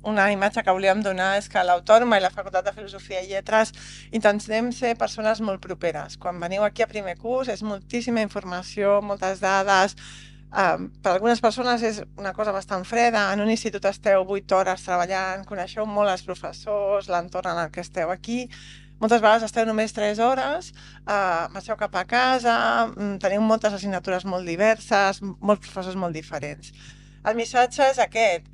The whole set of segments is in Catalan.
una imatge que volíem donar és que l'Autònoma i la Facultat de Filosofia i Lletres intentem ser persones molt properes. Quan veniu aquí a primer curs és moltíssima informació, moltes dades. Per algunes persones és una cosa bastant freda. En un institut esteu 8 hores treballant, coneixeu molt els professors, l'entorn en el que esteu aquí. Moltes vegades esteu només 3 hores, marxeu cap a casa, teniu moltes assignatures molt diverses, molts professors molt diferents. El missatge és aquest.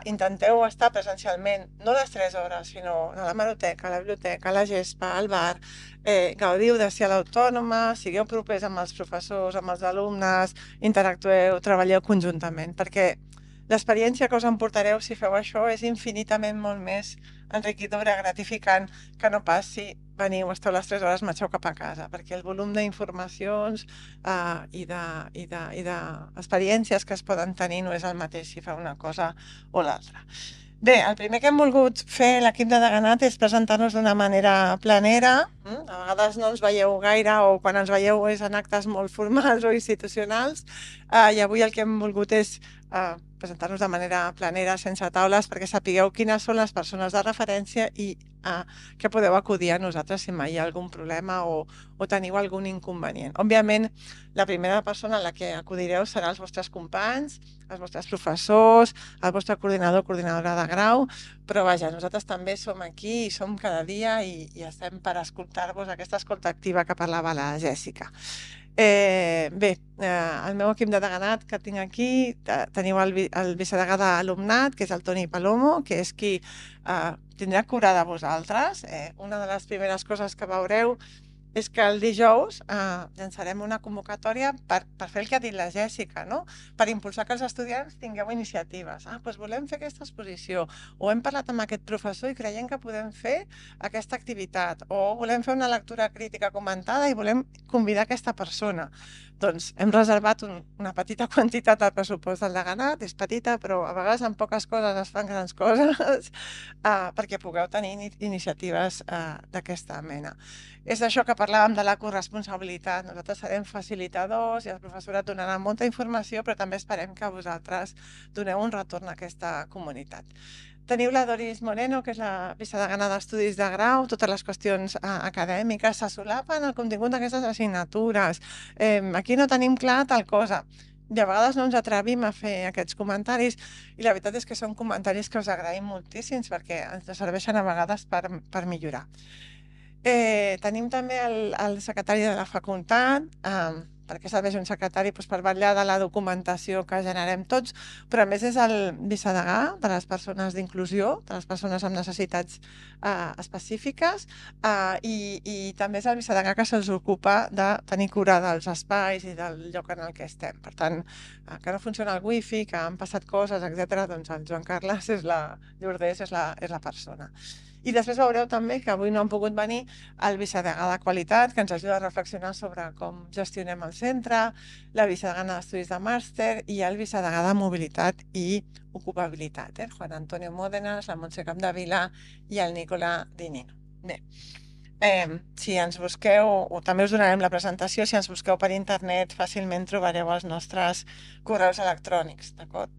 Intenteu estar presencialment, no les 3 hores, sinó a la hemeroteca, a la biblioteca, a la gespa, al bar. Gaudiu de ser a l'Autònoma, sigueu propers amb els professors, amb els alumnes, interactueu, treballeu conjuntament, perquè l'experiència que us emportareu si feu això és infinitament molt més enriquidora, gratificant, que no pas si veniu, esteu les 3 hores, marxeu cap a casa, perquè el volum d'informacions i d'experiències que es poden tenir no és el mateix si feu una cosa o l'altra. Bé, el primer que hem volgut fer l'equip de Deganat és presentar-nos d'una manera planera. A vegades no ens veieu gaire o quan ens veieu és en actes molt formals o institucionals, i avui el que hem volgut és presentar-nos de manera planera, sense taules, perquè sapigueu quines són les persones de referència i que podeu acudir a nosaltres si mai hi ha algun problema o teniu algun inconvenient. Òbviament, la primera persona a la que acudireu serà els vostres companys, els vostres professors, el vostre coordinador o coordinadora de grau, però vaja, nosaltres també som aquí i som cada dia i estem per escoltar-vos, aquesta escolta activa que parlava la Jèssica. Bé, el meu equip de deganat que tinc aquí, teniu el vicedegà d'alumnat, que és el Toni Palomo, que és qui tindrà cura de vosaltres. Una de les primeres coses que veureu és que el dijous llançarem una convocatòria per fer el que ha dit la Jèssica, no? Per impulsar que els estudiants tingueu iniciatives. Doncs volem fer aquesta exposició, o hem parlat amb aquest professor i creiem que podem fer aquesta activitat, o volem fer una lectura crítica comentada i volem convidar aquesta persona. Doncs hem reservat una petita quantitat del pressupost del deganat, és petita, però a vegades amb poques coses es fan grans coses, perquè pugueu tenir iniciatives d'aquesta mena. És d'això que parlàvem de la corresponsabilitat. Nosaltres serem facilitadors i el professorat donarà molta informació, però també esperem que vosaltres doneu un retorn a aquesta comunitat. Teniu la Doris Moreno, que és la vicedegana d'Estudis de Grau. Totes les qüestions acadèmiques se solapen al contingut d'aquestes assignatures. Aquí no tenim clar tal cosa. I a vegades no ens atrevim a fer aquests comentaris i la veritat és que són comentaris que us agraïm moltíssims perquè ens serveixen a vegades per millorar. Tenim també el secretari de la facultat, perquè serveix un secretari per vetllar de la documentació que generem tots, però a més és el vicedegà de les persones d'inclusió, de les persones amb necessitats específiques, i també és el vicedegà que se'ls ocupa de tenir cura dels espais i del lloc en el que estem. Per tant, que no funciona el wifi, que han passat coses, etc., doncs el Joan Carles Llordés és la persona. I després veureu també que avui no han pogut venir el vicedegà de qualitat, que ens ajuda a reflexionar sobre com gestionem el centre, la vicedegana d'estudis de màster i el vicedegà de mobilitat i ocupabilitat, Juan Antonio Módenas, la Montse Capdevila i el Nicola Dinino. Bé, si ens busqueu, o també us donarem la presentació, si ens busqueu per internet fàcilment trobareu els nostres correus electrònics, d'acord?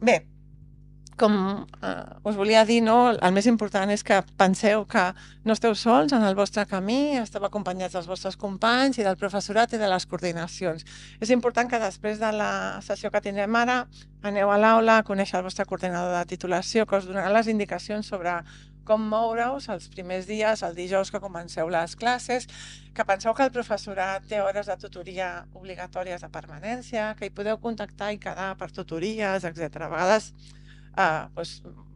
Bé, com us volia dir, el més important és que penseu que no esteu sols en el vostre camí, esteu acompanyats dels vostres companys i del professorat i de les coordinacions. És important que després de la sessió que tindrem ara aneu a l'aula a conèixer el vostre coordinador de titulació, que us donarà les indicacions sobre com moure-us els primers dies, el dijous que comenceu les classes, que penseu que el professorat té hores de tutoria obligatòries de permanència, que hi podeu contactar i quedar per tutories, etc. A vegades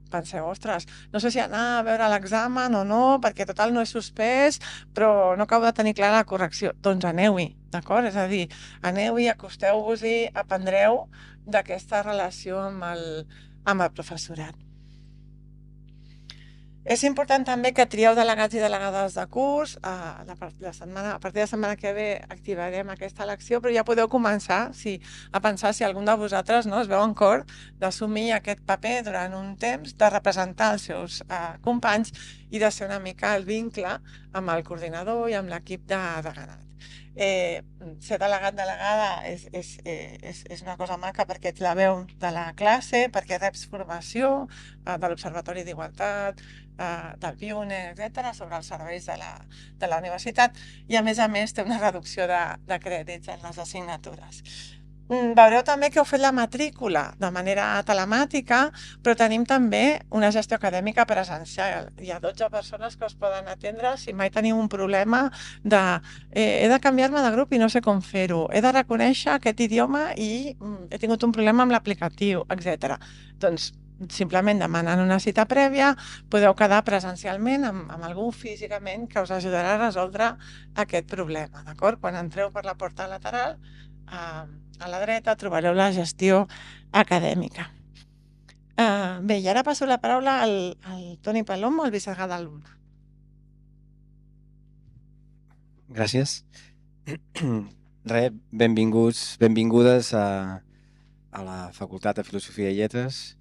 penseu, ostres, no sé si anar a veure l'examen o no, perquè total no he suspès, però no acabo de tenir clara la correcció. Doncs aneu-hi, d'acord? És a dir, aneu-hi, acosteu-vos-hi, aprendreu d'aquesta relació amb el professorat. És important també que trieu delegats i delegades de curs. A partir de la setmana que ve activarem aquesta elecció, però ja podeu començar a pensar si algun de vosaltres es veu en cor d'assumir aquest paper durant un temps, de representar els seus companys i de ser una mica el vincle amb el coordinador i amb l'equip de Granat. Ser delegada és una cosa maca perquè ets la veu de la classe, perquè reps formació de l'Observatori d'Igualtat, del PIUNE, etc., sobre els serveis de la universitat, i a més té una reducció de crèdits en les assignatures. Veureu també que heu fet la matrícula de manera telemàtica, però tenim també una gestió acadèmica presencial. Hi ha 12 persones que us poden atendre si mai teniu un problema de he de canviar-me de grup i no sé com fer-ho, he de reconèixer aquest idioma i he tingut un problema amb l'aplicatiu, etc. Doncs simplement demanant una cita prèvia podeu quedar presencialment amb algú físicament que us ajudarà a resoldre aquest problema, d'acord? Quan entreu per la porta lateral, a la dreta trobareu la gestió acadèmica. Bé, i ara passo la paraula al Toni Palomo, el vicedegà de l'UNC. Gràcies. Benvingudes a la Facultat de Filosofia i Lletres.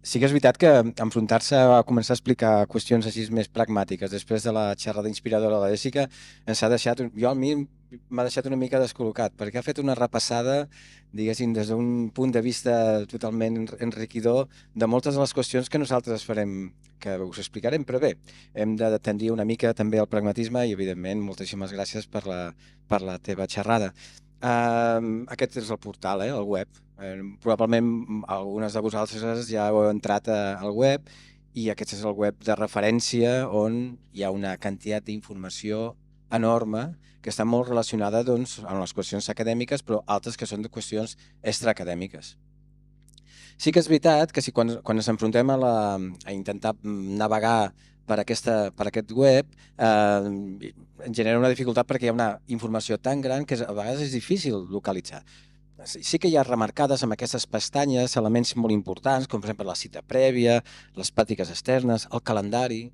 Sí que és veritat que enfrontar-se a començar a explicar qüestions així més pragmàtiques després de la xerrada inspiradora de la Jessica ens ha deixat, a mi m'ha deixat una mica descol·locat, perquè ha fet una repassada, diguéssim, des d'un punt de vista totalment enriquidor de moltes de les qüestions que nosaltres farem, que us explicarem, però bé, hem de tendir una mica també al pragmatisme i, evidentment, moltíssimes gràcies per la teva xerrada. Aquest és el portal, el web. Probablement algunes de vosaltres ja heu entrat al web i aquest és el web de referència on hi ha una quantitat d'informació enorme que està molt relacionada amb les qüestions acadèmiques, però altres que són de qüestions extraacadèmiques. Sí que és veritat que quan ens enfrontem a intentar navegar per aquest web genera una dificultat perquè hi ha una informació tan gran que a vegades és difícil localitzar. Sí que hi ha remarcades amb aquestes pestanyes elements molt importants, com per exemple la cita prèvia, les pràctiques externes, el calendari,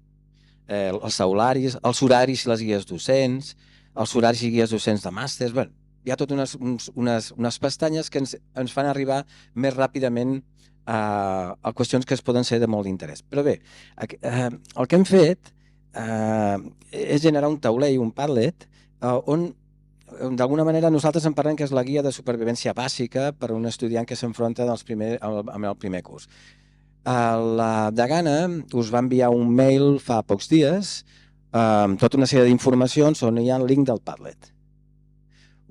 els aularis, els horaris i les guies docents, els horaris i guies docents de màsters. Bé, hi ha totes unes pestanyes que ens fan arribar més ràpidament a qüestions que es poden ser de molt d'interès. Però bé, el que hem fet és generar un taulell, un Padlet, on d'alguna manera nosaltres en parlem que és la guia de supervivència bàsica per a un estudiant que s'enfronta amb el primer curs. La degana us va enviar un mail fa pocs dies amb tota una sèrie d'informacions on hi ha el link del Padlet.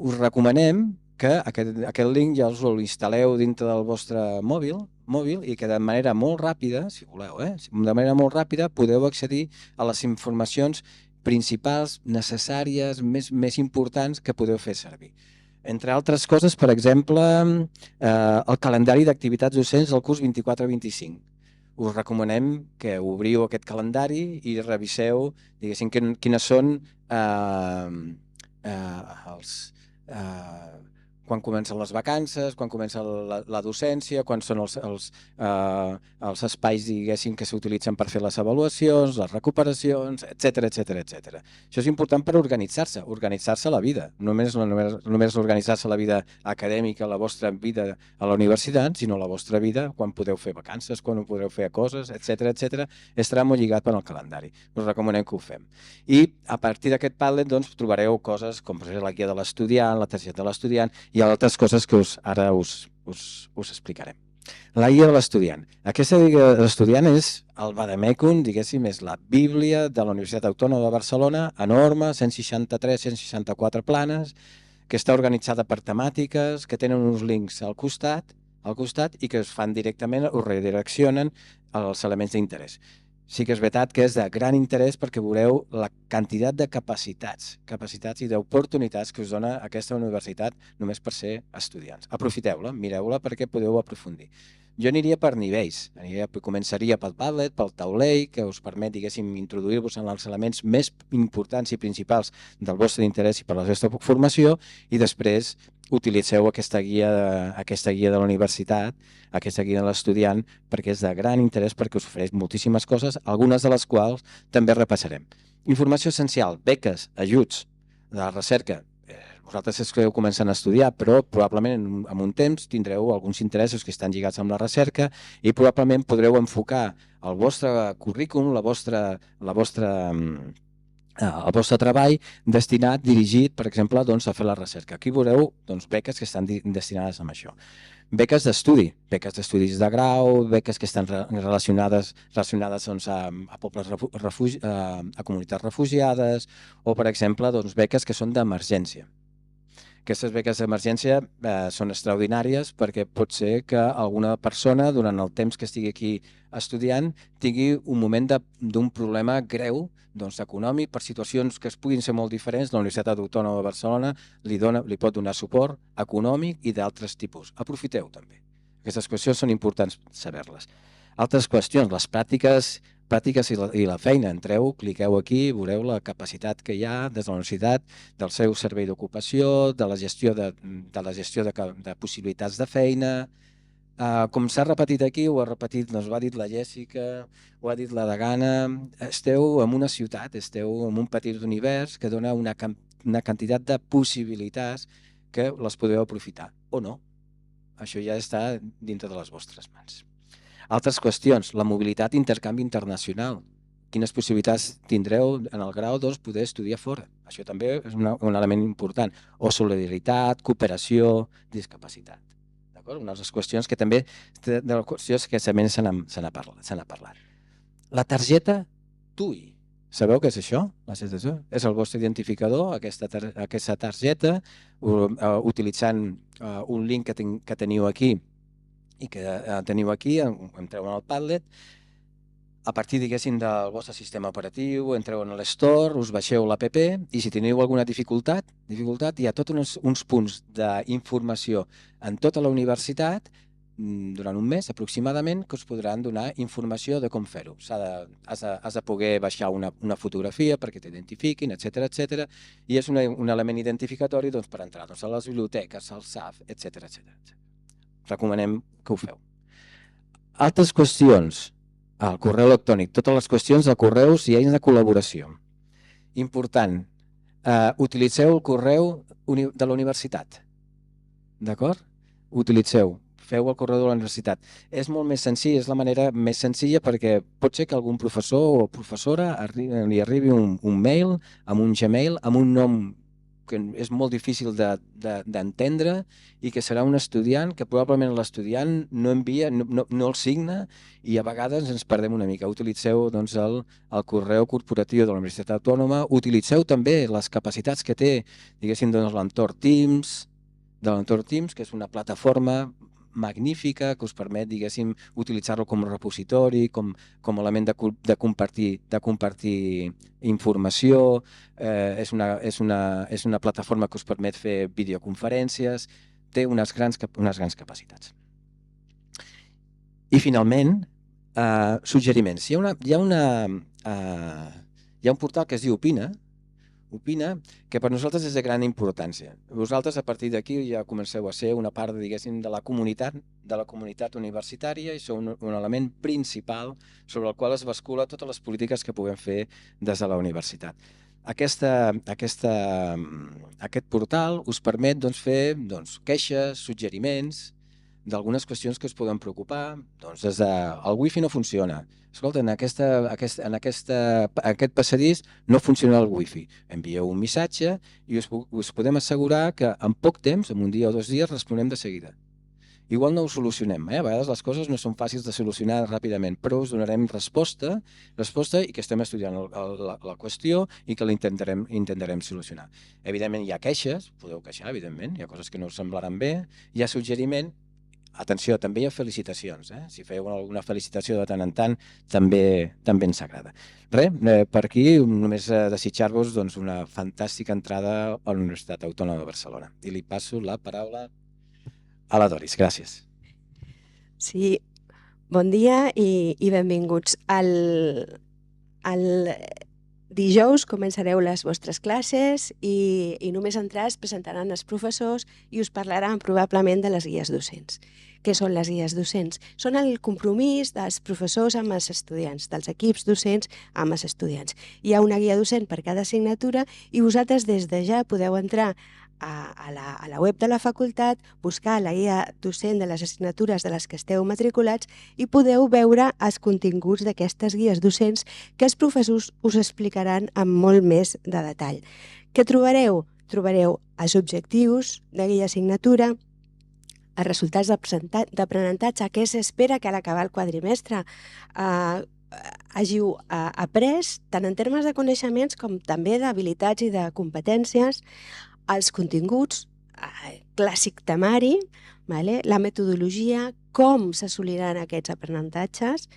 Us recomanem que aquest link ja us l'instal·leu dintre del vostre mòbil i que de manera molt ràpida, si voleu, de manera molt ràpida podeu accedir a les informacions principals, necessàries, més importants que podeu fer servir. Entre altres coses, per exemple, el calendari d'activitats docents del curs 24-25. Us recomanem que obriu aquest calendari i reviseu, diguéssim, quines són quan comencen les vacances, quan comença la docència, quan són els espais, diguéssim, que s'utilitzen per fer les avaluacions, les recuperacions, etc. Això és important per organitzar-se la vida. No només organitzar-se la vida acadèmica, la vostra vida a la universitat, sinó la vostra vida quan podeu fer vacances, quan podeu fer coses, etc. Estarà molt lligat per al calendari. Us recomanem que ho fem. I a partir d'aquest Padlet trobareu coses com per exemple la guia de l'estudiant, la targeta de l'estudiant i altres coses que ara us explicarem. La guia de l'estudiant. Aquesta guia de l'estudiant és el vademecum, diguéssim, és la bíblia de la Universitat Autònoma de Barcelona, enorme, 163-164 planes, que està organitzada per temàtiques, que tenen uns links al costat i que es fan directament, us redireccionen als elements d'interès. Sí que és veritat que és de gran interès perquè veureu la quantitat de capacitats i d'oportunitats que us dona aquesta universitat només per ser estudiants. Aprofiteu-la, mireu-la perquè podeu aprofundir. Jo aniria per nivells, començaria pel Padlet, pel taulell, que us permet, diguéssim, introduir-vos en els elements més importants i principals del vostre interès i per la vostra formació i després utilitzeu aquesta guia de la universitat, aquesta guia de l'estudiant, perquè és de gran interès perquè us ofereix moltíssimes coses, algunes de les quals també repassarem. Informació essencial, beques, ajuts, de la recerca, vosaltres esteu començant a estudiar, però probablement en un temps tindreu alguns interessos que estan lligats amb la recerca i probablement podreu enfocar el vostre currículum, el vostre treball destinat, dirigit, per exemple, doncs, a fer la recerca. Aquí veureu beques que estan destinades a això. Beques d'estudis de grau, beques que estan relacionades doncs, a pobles a comunitats refugiades o, per exemple, doncs, beques que són d'emergència. Aquestes beques d'emergència són extraordinàries perquè pot ser que alguna persona, durant el temps que estigui aquí estudiant, tingui un moment d'un problema greu econòmic per situacions que es puguin ser molt diferents. La Universitat Autònoma de Barcelona li pot donar suport econòmic i d'altres tipus. Aprofiteu també. Aquestes qüestions són importants saber-les. Altres qüestions, les pràctiques i la feina. Entreu, cliqueu aquí, veureu la capacitat que hi ha des de la universitat, del seu servei d'ocupació, de la gestió de possibilitats de feina. Com s'ha repetit aquí, ho ha dit la Jèssica, ho ha dit la Degana, esteu en una ciutat, esteu en un petit univers que dona una quantitat de possibilitats que les podeu aprofitar, o no. Això ja està dintre de les vostres mans. Altres qüestions, la mobilitat i intercanvi internacional. Quines possibilitats tindreu en el grau poder estudiar fora? Això també és un element important. O solidaritat, cooperació, discapacitat. Una de les qüestions que també se n'ha parlat. La targeta TUI. Sabeu què és això? És el vostre identificador, aquesta targeta, utilitzant un link que teniu aquí i que teniu aquí, entreu en el Padlet, a partir, diguéssim, del vostre sistema operatiu, entreu en l'Store, us baixeu l'app i si teniu alguna dificultat, hi ha tots uns punts d'informació en tota la universitat durant un mes aproximadament que us podran donar informació de com fer-ho. Has de poder baixar una fotografia perquè t'identifiquin, etc. I és un element identificatori per entrar a les biblioteques, al SAF, etc. Recomanem que ho feu. Altres qüestions, el correu electrònic, totes les qüestions de correus i eines de col·laboració. Important, utilitzeu el correu de la universitat, d'acord? Utilitzeu, feu el correu de la universitat. És molt més senzill, és la manera més senzilla perquè pot ser que algun professor o professora li arribi un mail amb un Gmail, amb un nom que és molt difícil d'entendre i que serà un estudiant que probablement l'estudiant no envia, no el signa i a vegades ens perdem una mica. Utilitzeu el correu corporatiu de la Universitat Autònoma, utilitzeu també les capacitats que té, diguéssim, l'entorn Teams, que és una plataforma magnífica que us permet, diguéssim, utilitzar-lo com a repositori, com a element de compartir informació. És una plataforma que us permet fer videoconferències, té unes grans capacitats. I finalment, suggeriments. Hi ha un portal que es diu Opina, que per nosaltres és de gran importància. Vosaltres a partir d'aquí ja comenceu a ser una part, diguéssim, de la comunitat universitària i sou un element principal sobre el qual es bascula totes les polítiques que puguem fer des de la universitat. Aquest portal us permet fer queixes, suggeriments d'algunes qüestions que us poden preocupar. El wifi no funciona. Escolta, en aquest passadís no funciona el wifi. Envieu un missatge i us podem assegurar que en poc temps, en un dia o 2 dies, responem de seguida. Igual no ho solucionem, a vegades les coses no són fàcils de solucionar ràpidament, però us donarem resposta i que estem estudiant la qüestió i que l'intentarem solucionar. Evidentment hi ha queixes, podeu queixar, evidentment, hi ha coses que no us semblaran bé, hi ha suggeriment. Atenció, també hi ha felicitacions. Si feu alguna felicitació de tant en tant, també ens agrada. Res, per aquí només desitjar-vos una fantàstica entrada a la Universitat Autònoma de Barcelona. I li passo la paraula a la Doris. Gràcies. Sí, bon dia i benvinguts. El dijous començareu les vostres classes i només entrar es presentaran els professors i us parlaran probablement de les guies docents. Què són les guies docents? Són el compromís dels professors amb els estudiants, dels equips docents amb els estudiants. Hi ha una guia docent per cada assignatura i vosaltres des de ja podeu entrar a la web de la facultat, buscar la guia docent de les assignatures de les que esteu matriculats i podeu veure els continguts d'aquestes guies docents que els professors us explicaran amb molt més de detall. Què trobareu? Trobareu els objectius de guia assignatura, els resultats d'aprenentatge, què s'espera que a l'acabar el quadrimestre hàgiu après, tant en termes de coneixements com també d'habilitats i de competències, els continguts, clàssic temari, la metodologia, com s'assoliran aquests aprenentatges,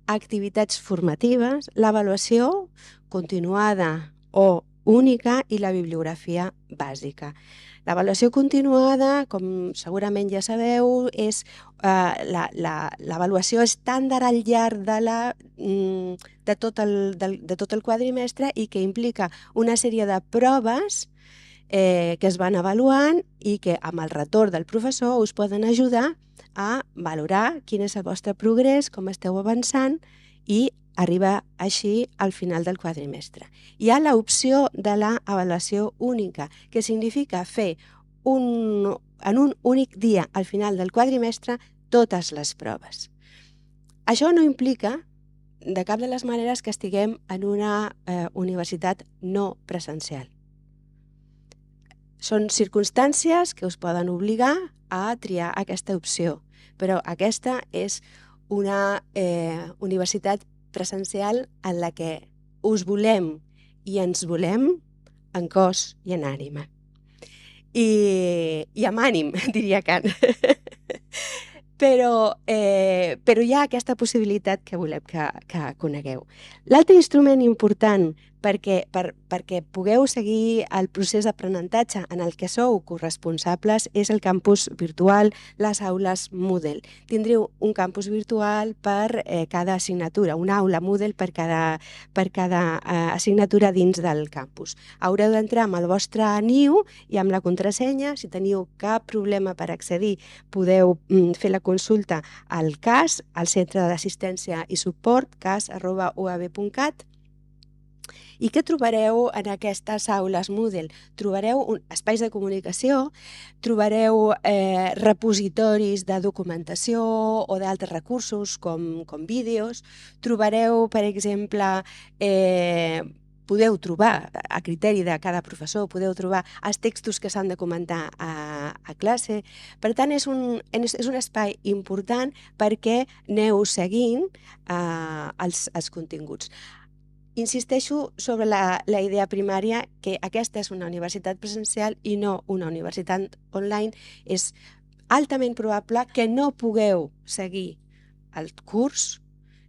activitats formatives, l'avaluació continuada o única i la bibliografia bàsica. L'avaluació continuada, com segurament ja sabeu, és l'avaluació estàndard al llarg de tot el quadrimestre i que implica una sèrie de proves que es van avaluant i que amb el retorn del professor us poden ajudar a valorar quin és el vostre progrés, com esteu avançant i arribar així al final del quadrimestre. Hi ha l'opció de l'avaluació única, que significa fer en un únic dia al final del quadrimestre totes les proves. Això no implica de cap de les maneres que estiguem en una universitat no presencial. Són circumstàncies que us poden obligar a triar aquesta opció, però aquesta és una universitat presencial en la que us volem i ens volem en cos i en ànima. I amb ànim, diria Kant. Però hi ha aquesta possibilitat que volem que conegueu. L'altre instrument important perquè pugueu seguir el procés d'aprenentatge en el que sou corresponsables és el campus virtual, les aules Moodle. Tindreu un campus virtual per cada assignatura, una aula Moodle per cada assignatura dins del campus. Haureu d'entrar amb el vostre NIU i amb la contrasenya. Si teniu cap problema per accedir, podeu fer la consulta al CAS, al Centre d'Assistència i Suport, cas@uab.cat. I què trobareu en aquestes aules Moodle? Trobareu espais de comunicació, trobareu repositoris de documentació o d'altres recursos com vídeos, trobareu, per exemple, podeu trobar, a criteri de cada professor, podeu trobar els textos que s'han de comentar a classe. Per tant, és un espai important perquè aneu seguint els continguts. Insisteixo sobre la idea primària que aquesta és una universitat presencial i no una universitat online. És altament probable que no pugueu seguir el curs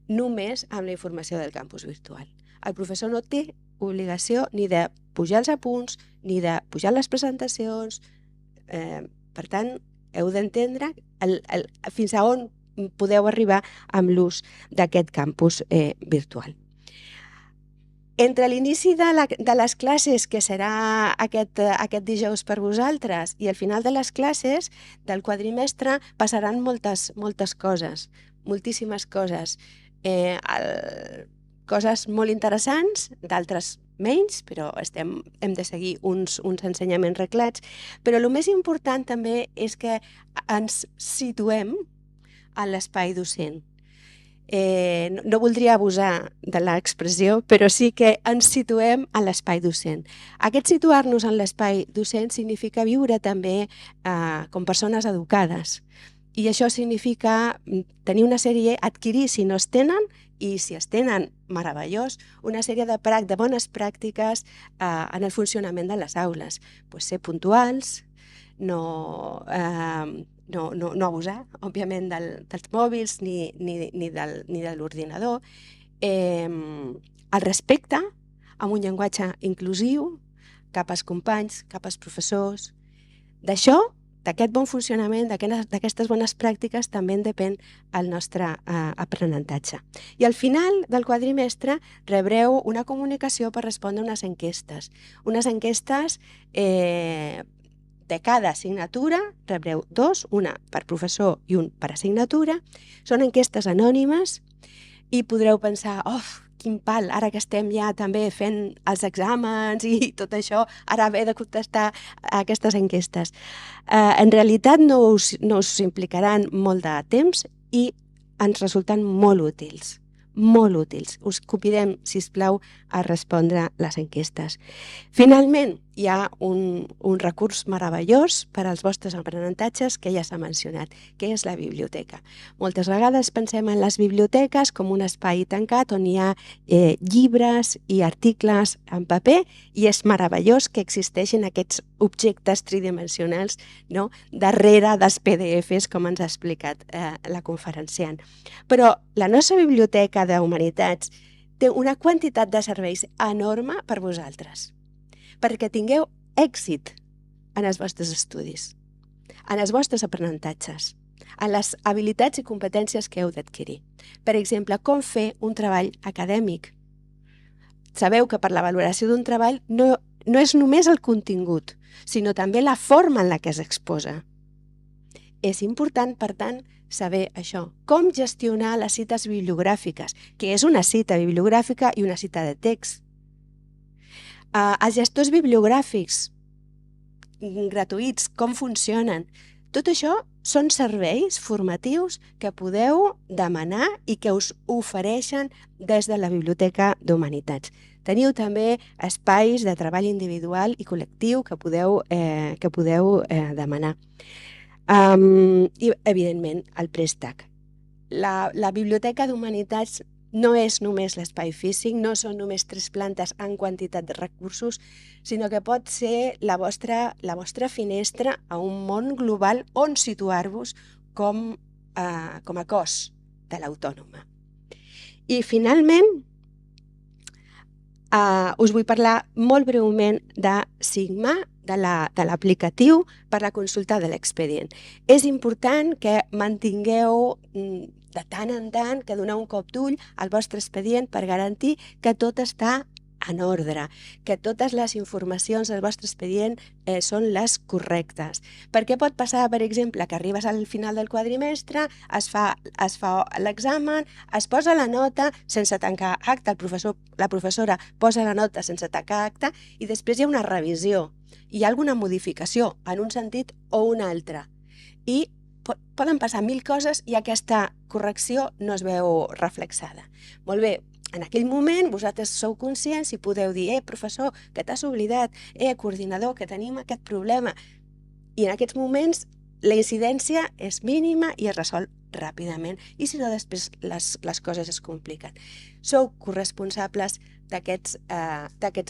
només amb la informació del campus virtual. El professor no té obligació ni de pujar els apunts, ni de pujar les presentacions. Per tant, heu d'entendre fins a on podeu arribar amb l'ús d'aquest campus virtual. Entre l'inici de les classes, que serà aquest dijous per vosaltres, i el final de les classes del quadrimestre passaran moltes coses, moltíssimes coses. Coses molt interessants, d'altres menys, però hem de seguir uns ensenyaments reglats. Però el més important també és que ens situem en l'espai docent. No voldria abusar de l'expressió, però sí que ens situem en l'espai docent. Aquest situar-nos en l'espai docent significa viure també com persones educades. I això significa tenir una sèrie, adquirir si no es tenen, i si es tenen, meravellós, una sèrie de bones pràctiques en el funcionament de les aules. Ser puntuals, no abusar, òbviament, dels mòbils ni de l'ordinador. El respecte, amb un llenguatge inclusiu, cap als companys, cap als professors. D'això, d'aquest bon funcionament, d'aquestes bones pràctiques, també en depèn el nostre aprenentatge. I al final del quadrimestre rebreu una comunicació per respondre unes enquestes. Unes enquestes de cada assignatura, rebreu dos, una per professor i un per assignatura. Són enquestes anònimes i podreu pensar, quin pal, ara que estem ja també fent els exàmens i tot això, ara haver de contestar a aquestes enquestes. En realitat no us implicaran molt de temps i ens resulten molt útils. Molt útils. Us convidem, sisplau, a respondre les enquestes. Finalment, hi ha un recurs meravellós per als vostres aprenentatges que ja s'ha mencionat, que és la biblioteca. Moltes vegades pensem en les biblioteques com un espai tancat on hi ha llibres i articles en paper i és meravellós que existeixin aquests objectes tridimensionals, no?, darrere dels PDFs, com ens ha explicat la conferenciant. Però la nostra biblioteca d'Humanitats té una quantitat de serveis enorme per vosaltres, perquè tingueu èxit en els vostres estudis, en els vostres aprenentatges, en les habilitats i competències que heu d'adquirir. Per exemple, com fer un treball acadèmic. Sabeu que per la valoració d'un treball no és només el contingut, sinó també la forma en la que s'exposa. És important, per tant, saber això. Com gestionar les cites bibliogràfiques, que és una cita bibliogràfica i una cita de text. Els gestors bibliogràfics gratuïts, com funcionen? Tot això són serveis formatius que podeu demanar i que us ofereixen des de la Biblioteca d'Humanitats. Teniu també espais de treball individual i col·lectiu que podeu demanar. I, evidentment, el préstec. La Biblioteca d'Humanitats no és només l'espai físic, no són només 3 plantes en quantitat de recursos, sinó que pot ser la vostra finestra a un món global on situar-vos com a cos de l'Autònoma. I finalment, us vull parlar molt breument de Sigma, de l'aplicatiu per la consulta de l'expedient. És important que mantingueu de tant en tant, que doneu un cop d'ull al vostre expedient per garantir que tot està en ordre, que totes les informacions del vostre expedient són les correctes. Perquè pot passar, per exemple, que arribes al final del quadrimestre, es fa l'examen, es posa la nota sense tancar acte, la professora posa la nota sense tancar acte i després hi ha una revisió. Hi ha alguna modificació en un sentit o un altre. I poden passar 1000 coses i aquesta correcció no es veu reflexada. Molt bé, en aquell moment vosaltres sou conscients i podeu dir professor, que t'has oblidat, coordinador, que tenim aquest problema. I en aquests moments la incidència és mínima i es resol ràpidament. I si no, després les coses es compliquen. Sou corresponsables d'aquests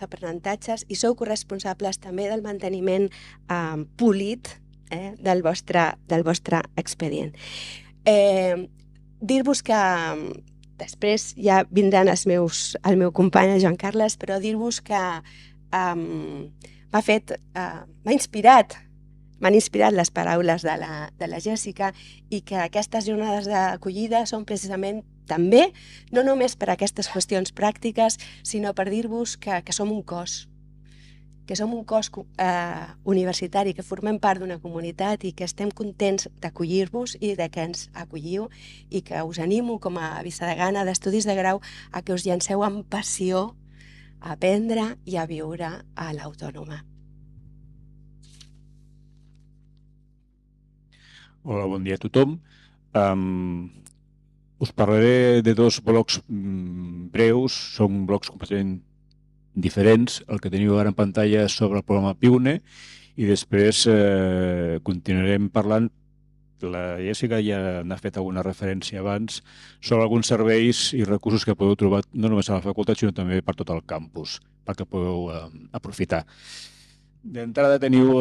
aprenentatges i sou corresponsables també del manteniment polit del vostre expedient. Dir-vos que després ja vindran el meu company Joan Carles, però dir-vos que m'han inspirat les paraules de la Jèssica i que aquestes jornades d'acollida són precisament també, no només per aquestes qüestions pràctiques, sinó per dir-vos que som un cos, universitari, que formem part d'una comunitat i que estem contents d'acollir-vos i de que ens acolliu i que us animo com a vicedegana d'Estudis de Grau a que us llanceu amb passió a aprendre i a viure a l'Autònoma. Hola, bon dia a tothom. Us parlaré de 2 blocs breus, són blocs completament diferents. El que teniu ara en pantalla és sobre el programa PIUNE i després continuarem parlant, la Jèssica ja n'ha fet alguna referència abans, sobre alguns serveis i recursos que podeu trobar no només a la facultat sinó també per tot el campus, perquè podeu aprofitar. D'entrada teniu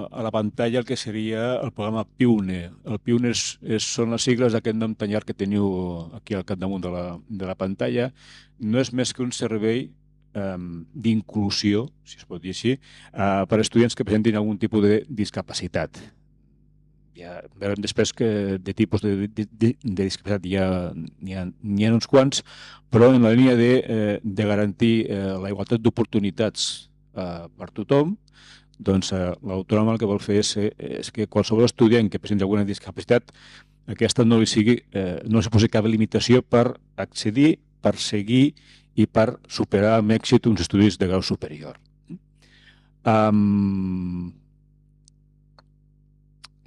a la pantalla el que seria el programa PIUNE. El PIUNE són les sigles d'aquest nom tan llarg que teniu aquí al capdamunt de la pantalla. No és més que un servei d'inclusió, si es pot dir així, per a estudiants que presentin algun tipus de discapacitat. Ja veurem després que de tipus de discapacitat n'hi ha uns quants, però en la línia de garantir la igualtat d'oportunitats per tothom, doncs l'Autònoma el que vol fer és que qualsevol estudiant que presenti alguna discapacitat aquesta no li posi cap limitació per accedir, per seguir i per superar amb èxit uns estudis de grau superior.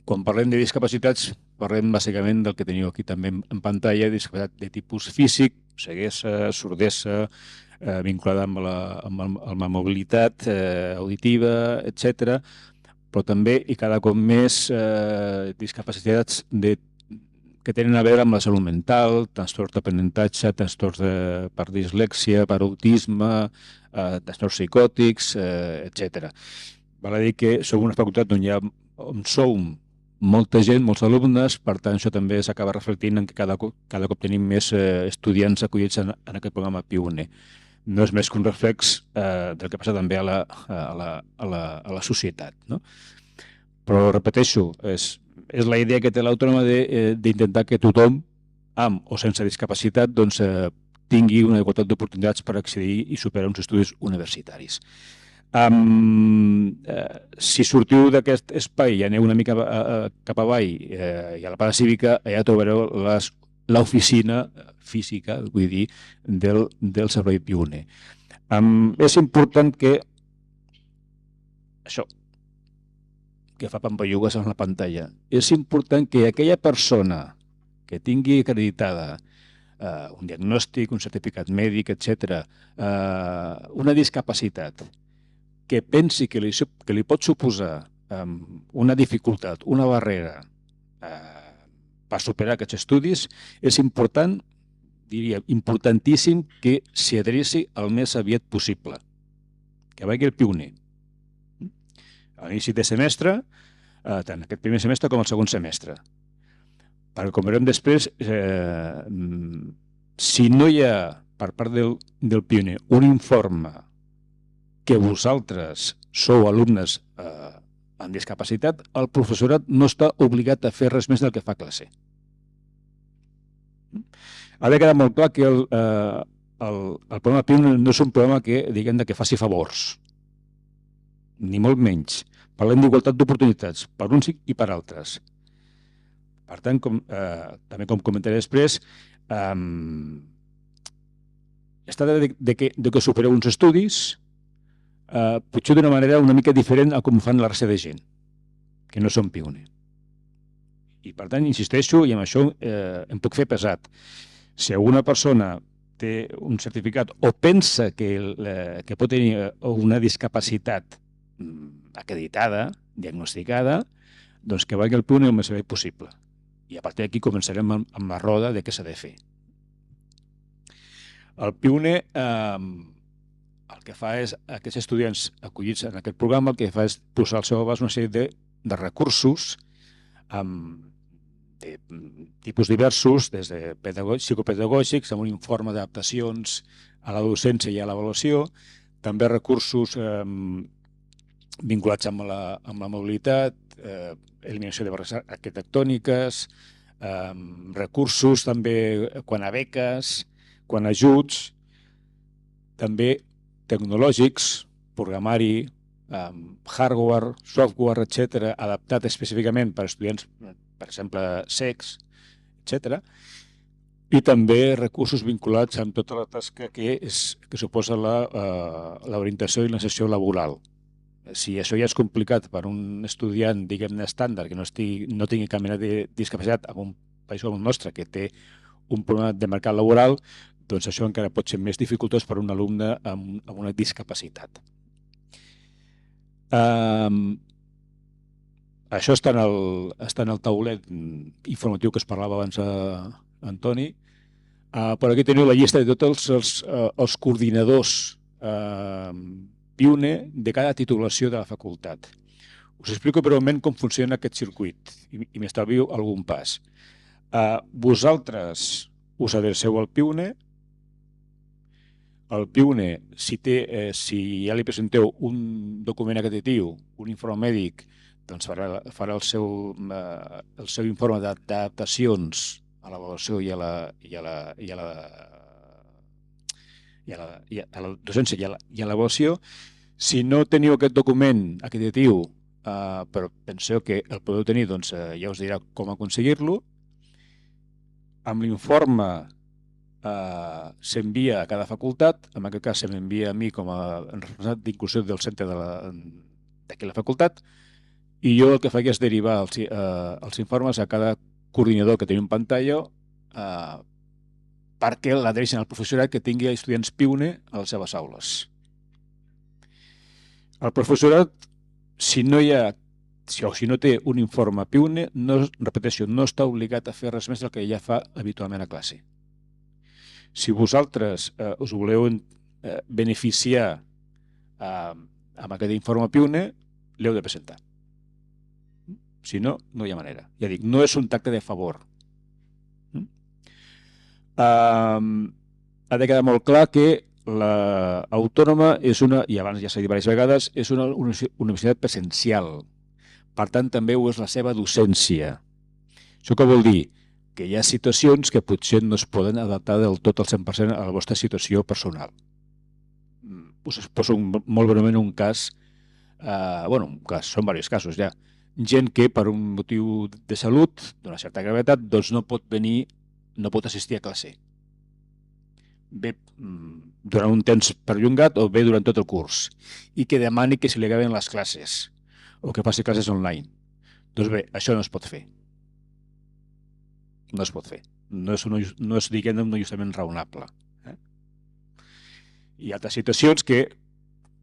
Quan parlem de discapacitats, parlem bàsicament del que teniu aquí també en pantalla, discapacitat de tipus físic, ceguesa, sordesa, vinculada amb la mobilitat auditiva, etc. Però també, i cada cop més, discapacitats que tenen a veure amb la salut mental, trastorns d'aprenentatge, trastorns per dislèxia, per autisme, trastorns psicòtics, etc. Val a dir que som una facultat on som molta gent, molts alumnes, per tant això també s'acaba reflectint en que cada cop tenim més estudiants acollits en aquest programa PIUNE. No és més que un reflex del que passa també a la societat, no? Però repeteixo, és la idea que té l'Autònoma d'intentar que tothom, amb o sense discapacitat, doncs, tingui una igualtat d'oportunitats per accedir i superar uns estudis universitaris. Si sortiu d'aquest espai i aneu una mica cap avall i a la Plaça Cívica, allà trobareu l'oficina física, vull dir, del servei PIUNE. És important que això que fa pampallugues en la pantalla, és important que aquella persona que tingui acreditada un diagnòstic, un certificat mèdic, etc., una discapacitat, que pensi que li pot suposar una dificultat, una barrera per superar aquests estudis, és important, diria, importantíssim que s'hi adreci el més aviat possible, que vagi al PIUNE. A l'inici de semestre, tant aquest primer semestre com el segon semestre. Perquè, com veurem després, si no hi ha per part del PIUNE un informe que vosaltres sou alumnes amb discapacitat, el professorat no està obligat a fer res més del que fa classe. Ha de quedar molt clar que el programa PIUNE no és un programa que, diguem, que faci favors, ni molt menys. Parlem d'igualtat d'oportunitats, per uns i per altres. Per tant, també com comentaré després, es tracta de que supereu uns estudis, potser d'una manera una mica diferent a com ho fan la resta de gent, que no són PIUNE. I per tant, insisteixo, i amb això em puc fer pesat. Si alguna persona té un certificat o pensa que pot tenir una discapacitat acreditada, diagnosticada, doncs que vagi al PIUNE el més aviat possible. I a partir d'aquí començarem amb la roda de què s'ha de fer. El PIUNE el que fa és, aquests estudiants acollits en aquest programa, el que fa és posar al seu abast una sèrie de recursos de tipus diversos, des de psicopedagògics, amb un informe d'adaptacions a la docència i a l'avaluació, també recursos vinculats amb la mobilitat, eliminació de barreres arquitectòniques, recursos també quant a beques, quant a ajuts, també tecnològics, programari, hardware, software, etc., adaptat específicament per a estudiants, per exemple, cecs, etc., i també recursos vinculats amb tota la tasca que suposa l'orientació i la inserció laboral. Si això ja és complicat per a un estudiant, diguem-ne, estàndard, que no tingui cap mena de discapacitat en un país com el nostre, que té un problema de mercat laboral, doncs això encara pot ser més dificultós per a un alumne amb una discapacitat. Això està en el taulet informatiu que es parlava abans Antoni, però aquí teniu la llista de tots els coordinadors PIUNE de cada titulació de la facultat. Us explico breument com funciona aquest circuit i m'estalvio algun pas. Vosaltres us adreceu al PIUNE. El PIUNE, si ja li presenteu un document acreditiu, un informe mèdic, doncs farà el seu informe d'adaptacions a l'avaluació i a la docència i a l'avaluació. Si no teniu aquest document acreditiu, però penseu que el podeu tenir, doncs ja us dirà com aconseguir-lo. Amb l'informe s'envia a cada facultat, en aquest cas se m'envia a mi com a responsable d'inclusió del centre d'aquí la facultat, i jo el que faig és derivar els informes a cada coordinador que tenim en pantalla perquè l'adreixin al professorat que tingui estudiants PIUNE a les seves aules. El professorat, si no té un informe PIUNE, repeteixo, no està obligat a fer res més del que ja fa habitualment a classe. Si vosaltres us voleu beneficiar amb aquest informe PIUNE, l'heu de presentar. Si no, no hi ha manera. Ja dic, no és un tracte de favor. Ha de quedar molt clar que l'Autònoma és una, i abans ja s'ha dit diverses vegades, és una universitat presencial. Per tant, també ho és la seva docència. Això què vol dir? Que hi ha situacions que potser no es poden adaptar del tot al 100% a la vostra situació personal. Us poso molt breument un cas, són diversos casos ja. Gent que per un motiu de salut, d'una certa gravetat, doncs no pot venir, no pot assistir a classe. Ve durant un temps perllongat o ve durant tot el curs i que demani que se li acaben les classes o que faci classes online. Doncs bé, això no es pot fer. No es pot fer. No és diguem, un ajustament raonable. Hi ha altres situacions que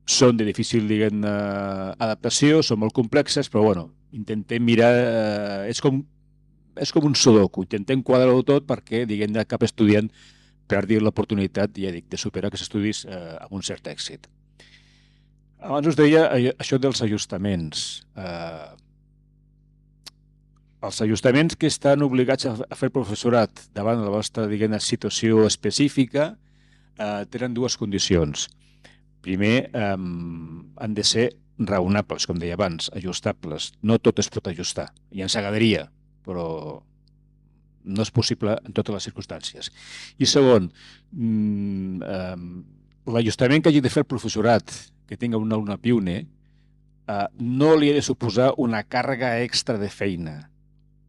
són de difícil adaptació, són molt complexes, però bueno, intentem mirar... És com un sudoku, intentem quadrar-ho tot perquè diguem, cap estudiant perdi l'oportunitat, ja dic, de superar aquests estudis amb un cert èxit. Abans us deia això dels ajustaments. Els ajustaments que estan obligats a fer el professorat davant de la vostra situació específica tenen dues condicions. Primer, han de ser raonables, com deia abans, ajustables. No tot es pot ajustar. I ens agradaria, però no és possible en totes les circumstàncies. I segon, l'ajustament que hagi de fer el professorat que tingui un alumne PIUNE no li ha de suposar una càrrega extra de feina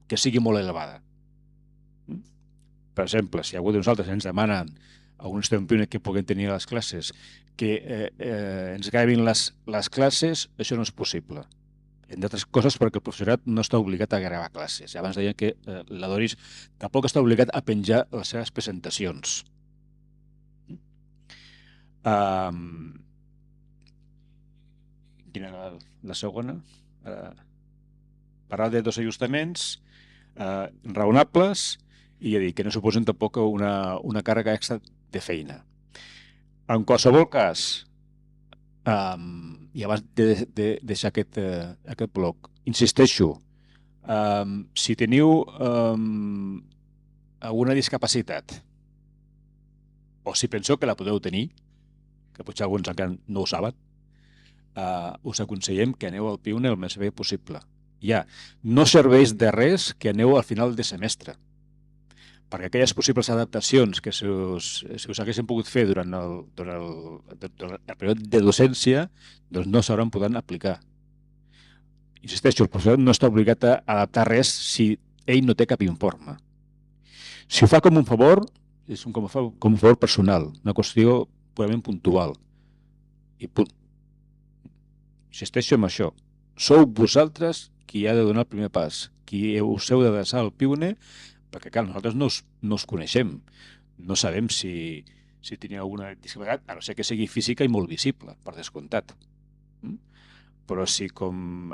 que sigui molt elevada. Per exemple, si algú de nosaltres ens demanen a un estudiant PIUNE que puguem tenir a les classes que ens gravin les classes, això no és possible. Entre altres coses perquè el professorat no està obligat a gravar classes. Abans deia que la Doris tampoc està obligat a penjar les seves presentacions. Quina era la segona? Parlar de dos ajustaments raonables i que no suposen tampoc una càrrega extra de feina. En qualsevol cas, i abans de deixar aquest bloc, insisteixo, si teniu alguna discapacitat o si penseu que la podeu tenir, que potser alguns encara no ho saben, us aconsellem que aneu al PIUNE el més bé possible. Ja, no serveix de res que aneu al final de semestre, perquè aquelles possibles adaptacions que si us haguessin pogut fer durant el període de docència doncs no s'hauran pogut aplicar. Insisteixo, el professor no està obligat a adaptar res si ell no té cap informe. Si ho fa com un favor, és com un favor personal, una qüestió purament puntual. I punt. Insisteixo en això. Sou vosaltres qui ha de donar el primer pas, qui us heu d'adreçar al PIUNE, perquè clar, nosaltres no us coneixem, no sabem si teniu alguna discapacitat, a no ser que sigui física i molt visible, per descomptat. Però si com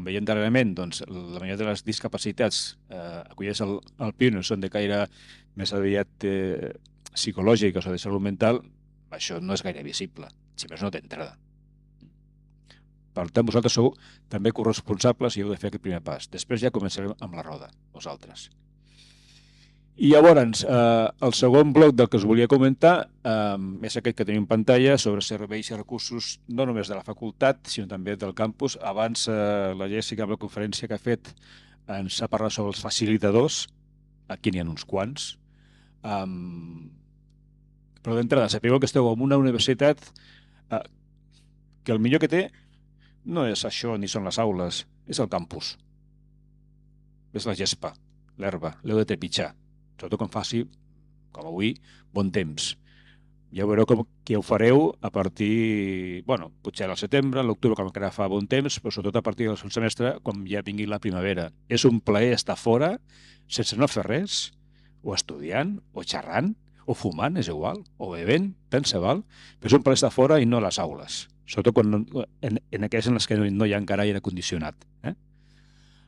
veiem darrerament, doncs, la majoria de les discapacitats acollides al PIUNE són de caire més aviat psicològiques o de salut mental, això no és gaire visible, si més no d'entrada. Per tant, vosaltres sou també corresponsables i heu de fer aquest primer pas. Després ja començarem amb la roda, vosaltres. I llavors, el segon bloc del que us volia comentar és aquest que tenim en pantalla sobre serveis i recursos no només de la facultat, sinó també del campus. Abans la Jessica, amb la conferència que ha fet, ens ha parlat sobre els facilitadors. Aquí n'hi ha uns quants. Però d'entrada, sapigueu que esteu en una universitat que el millor que té no és això ni són les aules, és el campus. És la gespa, l'herba, l'heu de trepitjar. Sobretot quan faci com avui, bon temps. Ja veureu que ho fareu a partir, bueno, potser al setembre, a l'octubre, quan encara fa bon temps, però sobretot a partir del segon semestre, quan ja vingui la primavera. És un plaer estar fora, sense no fer res, o estudiant, o xerrant, o fumant, és igual, o bevent, tant se val, però és un plaer estar fora i no a les aules, sobretot en aquelles en les que no hi ha encara aire condicionat.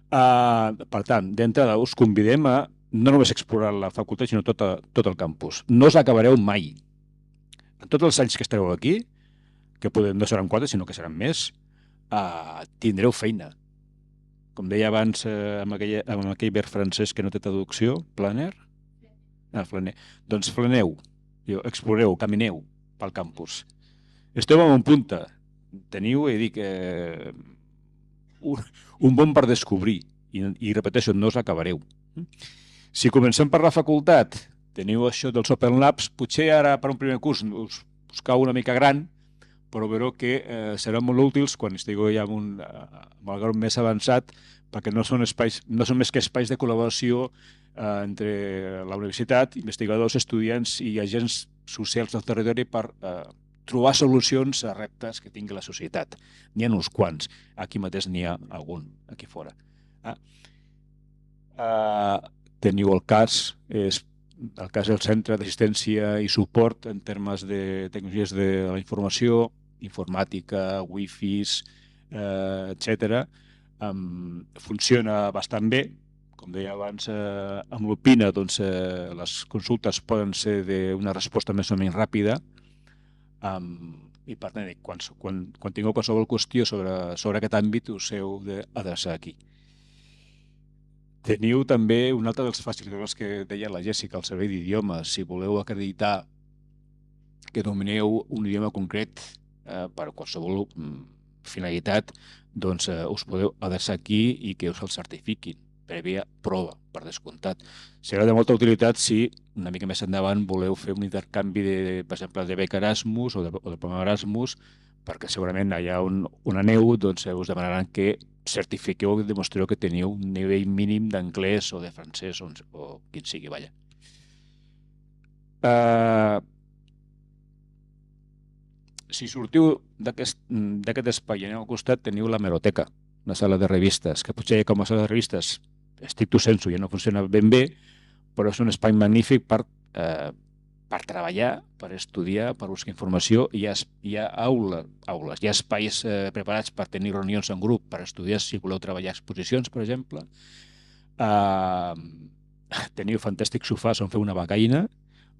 Per tant, d'entrada us convidem a no només explorar la facultat, sinó tot el campus. No us acabareu mai. En tots els anys que estareu aquí, que no seran 4, sinó que seran més, tindreu feina. Com deia abans amb aquell verb francès que no té traducció, planer? Flaner. Doncs flaneu, exploreu, camineu pel campus. Esteu en un punta. Teniu, dic, un bon per descobrir. I repeteixo, no us acabareu. Si comencem per la facultat, teniu això dels Open Labs, potser ara per un primer curs us cau una mica gran, però veureu que seran molt útils quan estigueu ja amb el grau més avançat, perquè no són més que espais de col·laboració entre la universitat, investigadors, estudiants i agents socials del territori per trobar solucions a reptes que tingui la societat. N'hi ha uns quants. Aquí mateix n'hi ha algun, aquí fora. Teniu el CAS, el CAS és el Centre d'Assistència i Suport en termes de tecnologies de la informació, informàtica, wifis, etc. Funciona bastant bé. Com deia abans, amb l'Opina les consultes poden ser d'una resposta més o menys ràpida i per tant, quan tingueu qualsevol qüestió sobre aquest àmbit us heu d'adreçar aquí. Teniu també un altre dels facilitadors que deia la Jèssica, el servei d'idiomes. Si voleu acreditar que domineu un idioma concret per qualsevol finalitat, doncs us podeu adreçar aquí i que us el certifiquin, prèvia prova, per descomptat. Serà de molta utilitat si una mica més endavant voleu fer un intercanvi, per exemple, de beca Erasmus o de programa Erasmus, perquè segurament allà on aneu us demanaran que certifiqueu i demostreu que teniu un nivell mínim d'anglès o de francès o quin sigui, vaja. Si sortiu d'aquest espai i aneu al costat, teniu l'hemeroteca, una sala de revistes, que potser com a sala de revistes stricto sensu ja no funciona ben bé, però és un espai magnífic per treballar, per estudiar, per buscar informació. Hi ha aules, hi ha espais preparats per tenir reunions en grup, per estudiar si voleu treballar exposicions, per exemple. Teniu fantàstics sofàs on fer una becaina,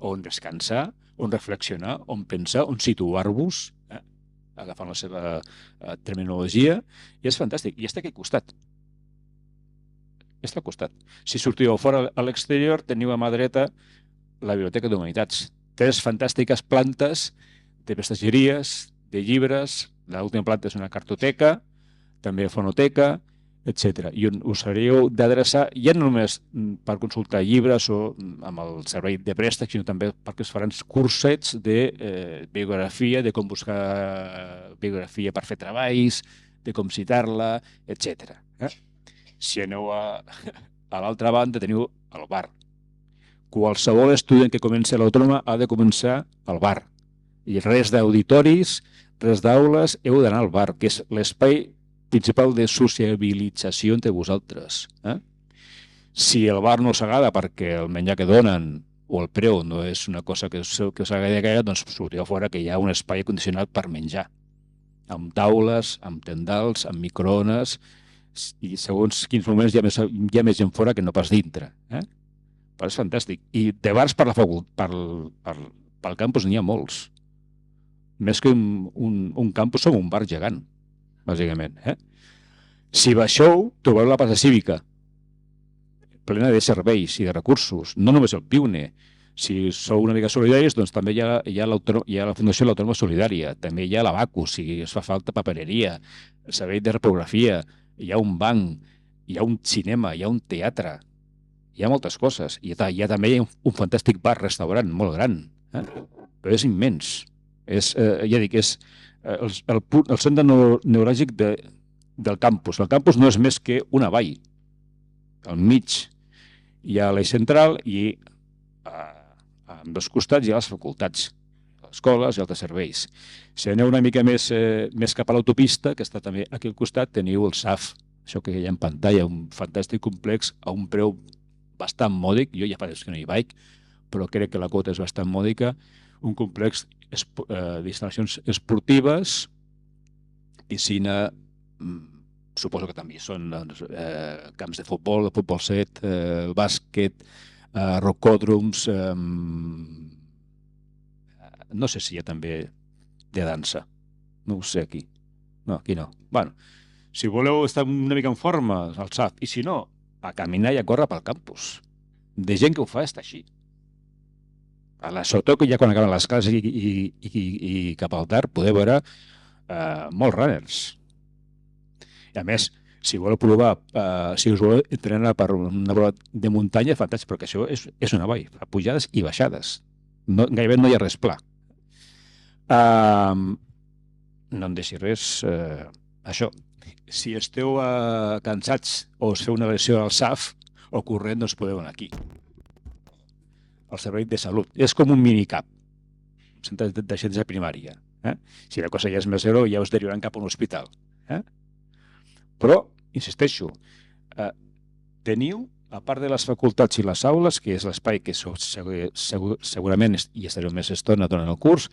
on descansar, on reflexionar, on pensar, on situar-vos, agafant la seva terminologia, i és fantàstic. I està aquí al costat. Està al costat. Si sortiu fora a l'exterior, teniu a mà dreta la Biblioteca d'Humanitats. 3 fantàstiques plantes de prestatgeries, de llibres. L'última planta és una cartoteca, també fonoteca, etc. I on us hauríeu d'adreçar ja no només per consultar llibres o amb el servei de préstec, sinó també perquè es faran cursets de biografia, de com buscar biografia per fer treballs, de com citar-la, etc. Si aneu a l'altra banda, teniu el bar. Qualsevol estudiant que comenci a l'Autònoma ha de començar al bar. I res d'auditoris, res d'aules, heu d'anar al bar, que és l'espai principal de sociabilització entre vosaltres. Si el bar no us agrada perquè el menjar que donen o el preu no és una cosa que us agrada gaire, doncs sortiu a fora que hi ha un espai condicionat per menjar, amb taules, amb tendals, amb microones, i segons quins moments hi ha més gent fora que no pas dintre. Però és fantàstic. I de bars pel campus n'hi ha molts. Més que un campus, som un bar gegant, bàsicament. Si baixeu, trobareu la plaça cívica, plena de serveis i de recursos. No només el PIUNE. Si sou una mica solidaris, doncs també hi ha la Fundació de l'Autònoma Solidària, també hi ha l'Abacus, si es fa falta papereria, el servei de reprografia, hi ha un banc, hi ha un cinema, hi ha un teatre, hi ha moltes coses. I també hi ha un fantàstic bar-restaurant molt gran, però és immens. Ja dic, és el centre neuràlgic del campus. El campus no és més que una vall. Al mig hi ha l'eix central i a A dos costats hi ha les facultats, escoles i altres serveis. Si aneu una mica més cap a l'autopista, que està també aquí al costat, teniu el SAF, això que hi ha en pantalla, un fantàstic complex a un preu bastant mòdic. Jo ja fa temps que no hi vaig, però crec que la quota és bastant mòdica. Un complex d'instal·lacions esportives, piscina, suposo que també són camps de futbol 7, bàsquet, rocòdroms, no sé si hi ha també de dansa. No ho sé aquí. No, aquí no. Bueno, si voleu estar una mica en forma, al SAF, i si no, a caminar i a córrer pel campus. De gent que ho fa està així. Sobretot que ja quan acaben les classes i cap al tard podeu veure molts runners. I a més, si voleu provar, si us voleu entrenar per una prova de muntanya, fantàstic, perquè això és una vall, fa pujades i baixades. Gairebé no hi ha res pla. No em deixi res. Això, si esteu cansats o us feu una lesió al SAF o corrent, doncs podeu anar aquí, al servei de salut. És com un minicap, un centre d'assistència primària. Si la cosa ja és més greu, ja us derivaran cap a un hospital. Però, insisteixo, teniu, a part de les facultats i les aules, que és l'espai que segurament hi estareu més estona durant el curs,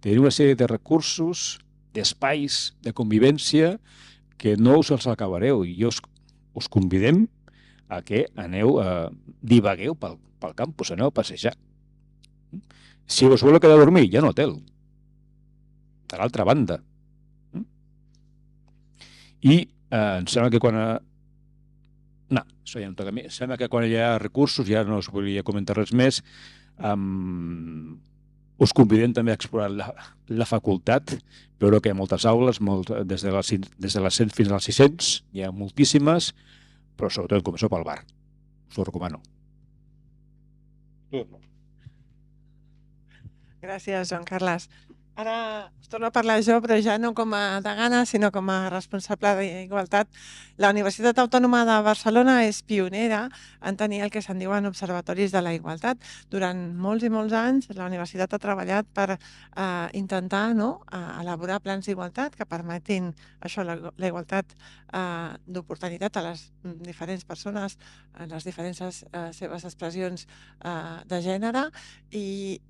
teniu una sèrie de recursos, d'espais, de convivència, que no us els acabareu. I us convidem a que aneu, divagueu pel campus, aneu a passejar. Si us voleu quedar a dormir, hi ha un hotel, a l'altra banda. I em sembla que quan... No, això ja no toca a mi. Em sembla que quan hi ha recursos, ja no us volia comentar res més, us convidem també a explorar la facultat. Veureu que hi ha moltes aules, des de les 100 fins a les 600, hi ha moltíssimes, però sobretot comenceu pel bar. Us ho recomano. Gràcies, Joan Carles. Ara us torno a parlar jo, però ja no com a degana, sinó com a responsable d'Igualtat. La Universitat Autònoma de Barcelona és pionera en tenir el que se'n diuen observatoris de la igualtat. Durant molts i molts anys, la universitat ha treballat per intentar elaborar plans d'igualtat que permetin això, la igualtat d'oportunitat a les diferents persones, en les diferents seves expressions de gènere, i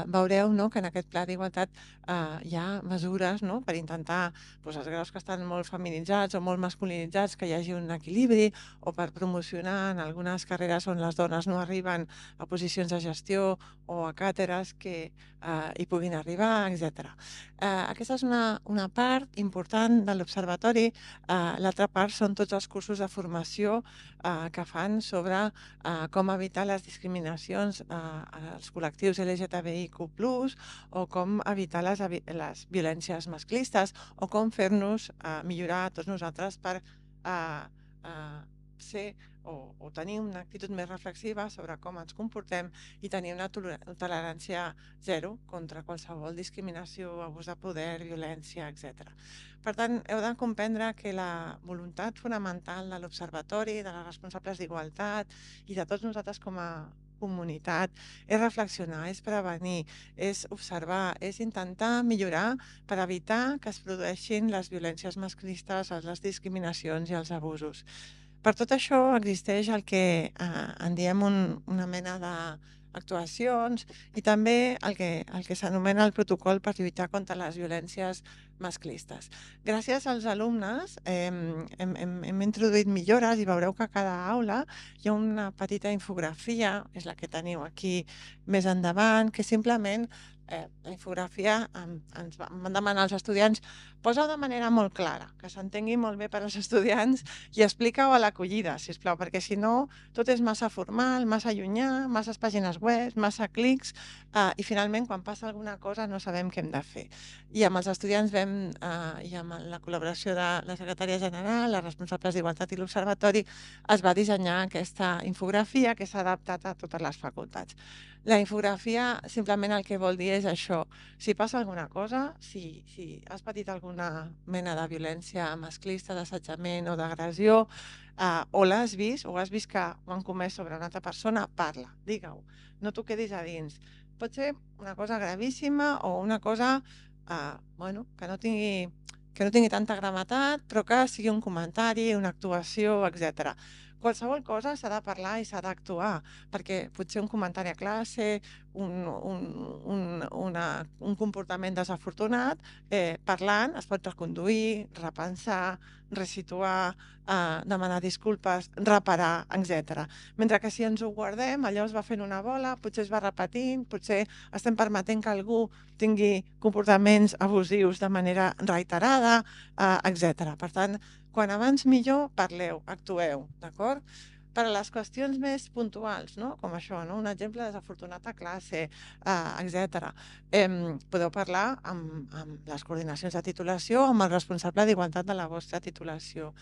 veureu que en aquest pla d'igualtat hi ha mesures per intentar els graus que estan molt feminitzats o molt masculinitzats, que hi hagi un equilibri, o per promocionar en algunes carreres on les dones no arriben a posicions de gestió o a càtedres que hi puguin arribar, etc. Aquesta és una part important de l'observatori. L'altra part són tots els cursos de formació que fan sobre com evitar les discriminacions als col·lectius LGTBIQ+, o com evitar les violències masclistes, o com fer-nos millorar a tots nosaltres per ser o tenir una actitud més reflexiva sobre com ens comportem i tenir una tolerància zero contra qualsevol discriminació, abús de poder, violència, etc. Per tant, heu de comprendre que la voluntat fonamental de l'Observatori, de les responsables d'Igualtat i de tots nosaltres com a comunitat és reflexionar, és prevenir, és observar, és intentar millorar per evitar que es produeixin les violències masclistes, les discriminacions i els abusos. Per tot això existeix el que en diem una mena d'actuacions i també el que s'anomena el protocol per lluitar contra les violències masclistes. Gràcies als alumnes hem introduït millores i veureu que a cada aula hi ha una petita infografia, és la que teniu aquí més endavant, que simplement la infografia ens van demanar als estudiants posa de manera molt clara, que s'entengui molt bé per als estudiants, i explica-ho a l'acollida, sisplau, perquè si no tot és massa formal, massa llunyà, masses pàgines web, massa clics, i finalment quan passa alguna cosa no sabem què hem de fer. I amb els estudiants i amb la col·laboració de la secretària general, les responsables d'Igualtat i l'Observatori, es va dissenyar aquesta infografia que s'ha adaptat a totes les facultats. La infografia simplement el que vol dir és això: si passa alguna cosa, si has patit alguna mena de violència masclista, d'assetjament o d'agressió, o l'has vist o has vist que ho han comès sobre una altra persona, parla, digue-ho, no t'ho quedis a dins. pot ser una cosa gravíssima o una cosa que no tingui tanta gravetat, però que sigui un comentari, una actuació, etc. Qualsevol cosa s'ha de parlar i s'ha d'actuar, perquè potser un comentari a classe, un comportament desafortunat, parlant es pot reconduir, repensar, resituar, demanar disculpes, reparar, etc. Mentre que si ens ho guardem, allò es va fent una bola, potser es va repetint, potser estem permetent que algú tingui comportaments abusius de manera reiterada, etc. Per tant, quan abans millor, parleu, actueu, d'acord? Per a les qüestions més puntuals, no? Com això, no? Un exemple desafortunat a classe, etc. Podeu parlar amb les coordinacions de titulació o amb el responsable d'igualtat de la vostra titulació.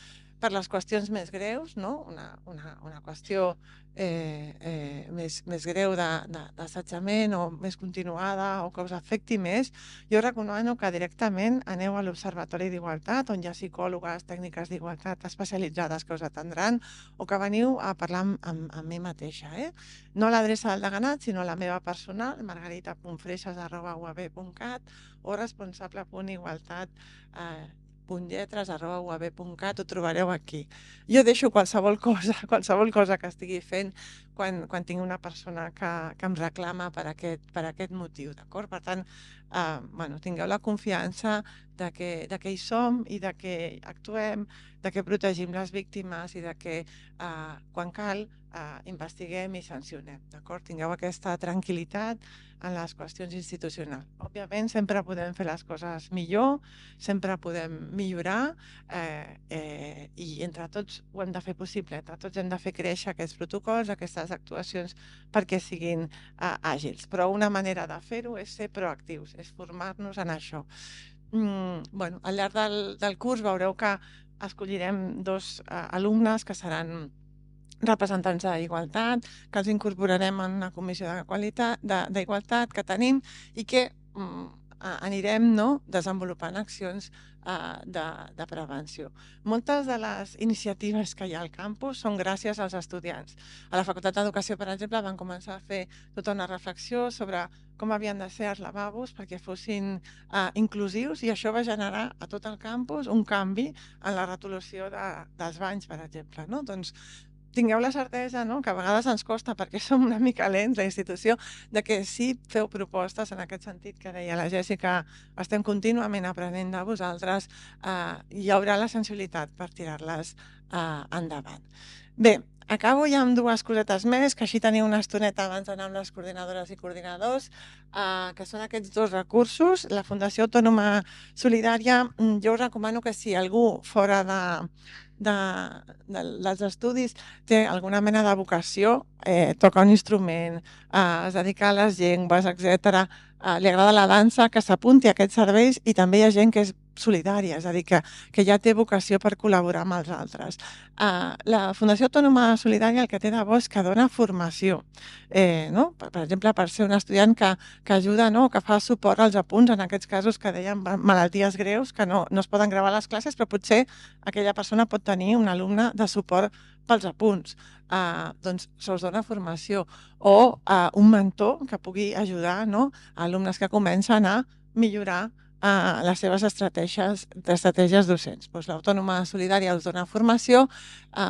Per les qüestions més greus, no? Una qüestió més greu d'assetjament o més continuada o que us afecti més, jo recomano que directament aneu a l'Observatori d'Igualtat, on hi ha psicòlogues, tècniques d'igualtat especialitzades que us atendran, o que veniu a parlar amb mi mateixa. No l'adreça del deganat, sinó la meva personal, margarita.freixas@uab.cat o responsable.igualtat.lletres@uab.cat, ho trobareu aquí. Jo deixo qualsevol cosa que estigui fent quan tingui una persona que em reclama per aquest motiu, d'acord? Per tant, tingueu la confiança de que hi som i de que actuem, de que protegim les víctimes i de que quan cal investiguem i sancionem, d'acord? Tingueu aquesta tranquil·litat en les qüestions institucionals. Òbviament sempre podem fer les coses millor, sempre podem millorar i entre tots ho hem de fer possible, entre tots hem de fer créixer aquests protocols, aquestes actuacions perquè siguin àgils. Però una manera de fer-ho és ser proactius, és formar-nos en això. Al llarg del curs veureu que escollirem 2 alumnes que seran representants d'igualtat, que els incorporarem en una comissió d'igualtat que tenim i que anirem desenvolupant accions de prevenció. Moltes de les iniciatives que hi ha al campus són gràcies als estudiants. A la Facultat d'Educació, per exemple, van començar a fer tota una reflexió sobre com havien de ser els lavabos perquè fossin inclusius, i això va generar a tot el campus un canvi en la retolació dels banys, per exemple. Doncs tingueu la certesa, que a vegades ens costa perquè som una mica lents, la institució, de que si feu propostes en aquest sentit que deia la Jèssica, estem contínuament aprenent de vosaltres, hi haurà la sensibilitat per tirar-les endavant. Bé, acabo ja amb 2 cosetes més, que així teniu una estoneta abans d'anar amb les coordinadores i coordinadors, que són aquests 2 recursos. La Fundació Autònoma Solidària, jo us recomano que si algú fora dels estudis té alguna mena de vocació, toca un instrument, es dedica a les llengües, etc., li agrada la dansa, que s'apunti a aquests serveis, i també hi ha gent que és solidària, és a dir, que ja té vocació per col·laborar amb els altres. La Fundació Autònoma Solidària el que té de bo és que dona formació, per exemple, per ser un estudiant que ajuda, que fa suport als apunts, en aquests casos que dèiem malalties greus, que no es poden gravar les classes, però potser aquella persona pot tenir un alumne de suport pels apunts. Doncs se'ls dona formació, o un mentor que pugui ajudar alumnes que comencen a millorar les seves estratègies docents. L'Autònoma Solidària us dona formació,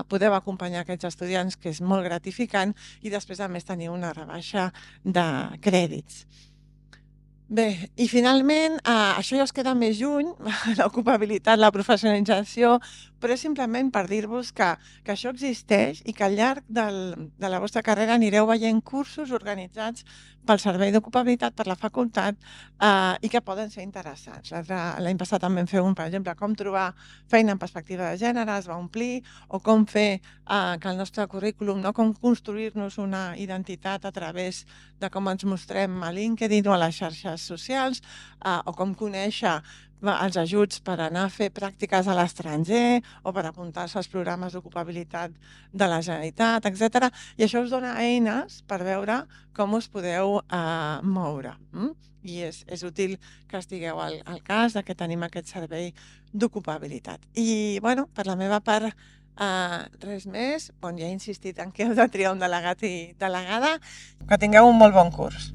podeu acompanyar aquests estudiants, que és molt gratificant, i després a més teniu una rebaixa de crèdits. Bé, i finalment, això ja us queda més lluny, l'ocupabilitat, la professionalització, però és simplement per dir-vos que això existeix i que al llarg de la vostra carrera anireu veient cursos organitzats pel Servei d'Ocupabilitat, per la facultat, i que poden ser interessants. L'any passat també en feu un, per exemple, com trobar feina en perspectiva de gènere, es va omplir, o com fer que el nostre currículum, com construir-nos una identitat a través de com ens mostrem a LinkedIn o a les xarxes socials, o com conèixer els ajuts per anar a fer pràctiques a l'estranger o per apuntar-se als programes d'ocupabilitat de la Generalitat, etc. I això us dona eines per veure com us podeu moure. I és útil que estigueu al cas que tenim aquest servei d'ocupabilitat. I, per la meva part, res més. Ja he insistit en que heu de triar un delegat i delegada. Que tingueu un molt bon curs.